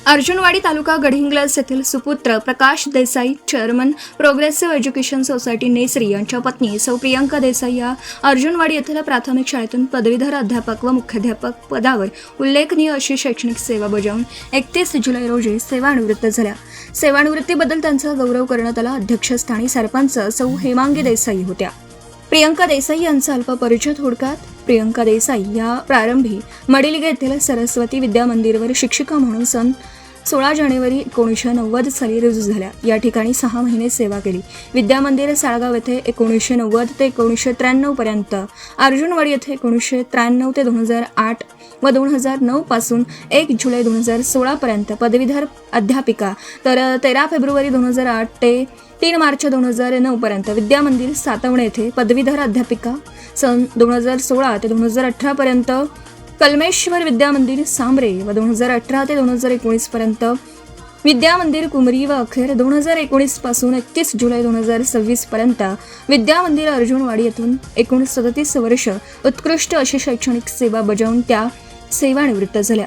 अर्जुनवाडी तालुका गडिंग्लज येथील सुपुत्र Prakash Desai chairman progressive education society Nesari यांच्या पत्नी सौ प्रियंका देसाई या अर्जुनवाडी येथील प्राथमिक शाळेतून पदवीधर अध्यापक व मुख्याध्यापक पदावर उल्लेखनीय अशी शैक्षणिक सेवा बजावून 31 जुलै रोजी सेवानिवृत्त झाल्या. सेवानिवृत्तीबद्दल त्यांचा गौरव करण्यात आला. अध्यक्षस्थानी सरपंच सौ हेमांगी देसाई होत्या. प्रियंका देसाई यांचा अल्प परिचय थोडक्यात. प्रियंका देसाई या प्रारंभी मडिलगे येथील सरस्वती विद्या मंदिरवर शिक्षिका म्हणून सन 16 जानेवारी 1990 साली रुजू झाल्या. या ठिकाणी 6 महिने सेवा केली. विद्या मंदिर साळगाव येथे 1990 ते 1993 पर्यंत, अर्जुनवाडी येथे 1993 ते 2008 व 2009 पासून 1 जुलै 2016 पर्यंत पदवीधर अध्यापिका, तर 13 फेब्रुवारी 2008 ते 3 मार्च 2009 पर्यंत विद्या मंदिर सातवणे येथे पदवीधर अध्यापिका, सन 2016 ते 2018 पर्यंत कलमेश्वर विद्या मंदिर सांबरे व 2018 ते 2019 पर्यंत विद्या मंदिर कुमरी व अखेर 2019 पासून 31 जुलै 2026 पर्यंत विद्या मंदिर अर्जुनवाडी येथून एकूण 37 वर्ष उत्कृष्ट अशी शैक्षणिक सेवा बजावून त्या सेवानिवृत्त झाल्या.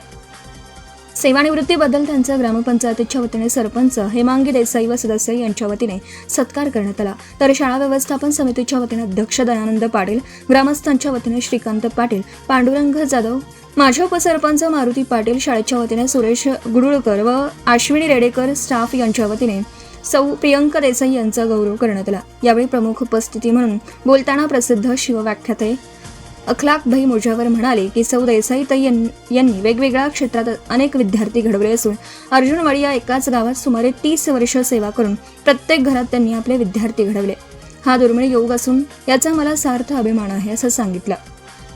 सेवानिवृत्तीबद्दल त्यांचा ग्रामपंचायतीच्या वतीने सरपंच हेमांगी देसाई व सदस्य यांच्या वतीने सत्कार करण्यात आला. तर शाळा व्यवस्थापन समितीच्या वतीने अध्यक्ष दयानंद पाटील, ग्रामस्थांच्या वतीने श्रीकांत पाटील, पांडुरंग जाधव, माझे उपसरपंच मारुती पाटील, शाळेच्या वतीने सुरेश गुडुळकर व अश्विनी रेडेकर, स्टाफ यांच्या वतीने सौ प्रियंका देसाई यांचा गौरव करण्यात आला. यावेळी प्रमुख उपस्थिती म्हणून बोलताना प्रसिद्ध शिवव्याख्याते अखलाक भाई मुजावर म्हणाले की सौ देसाईताई यांनी वेगवेगळ्या क्षेत्रात अनेक विद्यार्थी घडवले असून अर्जुनवाडी या एकाच गावात सुमारे 30 वर्ष सेवा करून प्रत्येक घरात त्यांनी आपले विद्यार्थी घडवले. हा दुर्मिळ योग असून याचा मला सार्थ अभिमान आहे असं सांगितलं.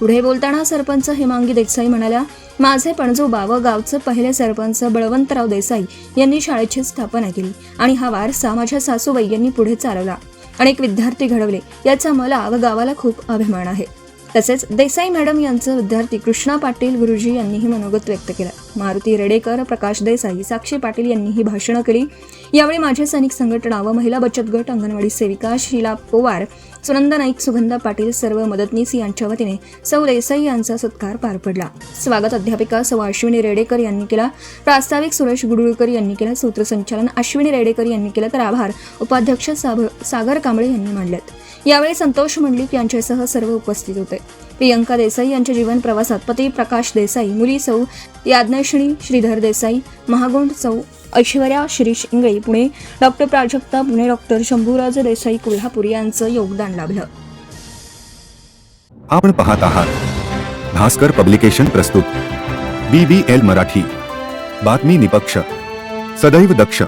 पुढे बोलताना सरपंच हेमांगी देसाई म्हणाल्या, माझे पणजोबा व गावचे पहिले सरपंच बळवंतराव देसाई यांनी शाळेची स्थापना केली आणि हा वारसा माझ्या सासूबाई यांनी पुढे चालवला. अनेक विद्यार्थी घडवले याचा मला व गावाला खूप अभिमान आहे. तसेच देसाई मॅडम यांचे विद्यार्थी कृष्णा पाटील गुरुजी यांनीही मनोगत व्यक्त केलं. मारुती रेडेकर, प्रकाश देसाई, साक्षी पाटील यांनीही भाषणं केली. यावेळी माझे सैनिक संघटना व महिला बचत गट, अंगणवाडी सेविका शीला पवार, सुनंदा नाईक, सुगंधा पाटील, सर्व मदतनीस यांच्या वतीने सौ देसाई यांचा सत्कार पार पडला. स्वागत अध्यापिका सौ अश्विनी रेडेकर यांनी केला. प्रास्ताविक सुरेश गुडुळकर यांनी केला. सूत्रसंचालन अश्विनी रेडेकर यांनी केलं. तर आभार उपाध्यक्ष सागर कांबळे यांनी मांडलेत. यावेळी संतोष मंडलिक यांच्यासह सर्व उपस्थित होते. प्रियंका देसाई यांच्या जीवन प्रवासात पती प्रकाश देसाई, मुली सौ याज्ञश्री श्रीधर देसाई, महागोंड सौ ऐश्वर्या शिरीष इंगळे पुणे, डॉक्टर प्राजक्ता पुणे, डॉक्टर शंभूराज देसाई कोल्हापूर यांचं योगदान लाभलं. आपण पाहत आहात भास्कर पब्लिकेशन प्रस्तुत BBL मराठी, बातमी निपक्ष, सदैव दक्ष.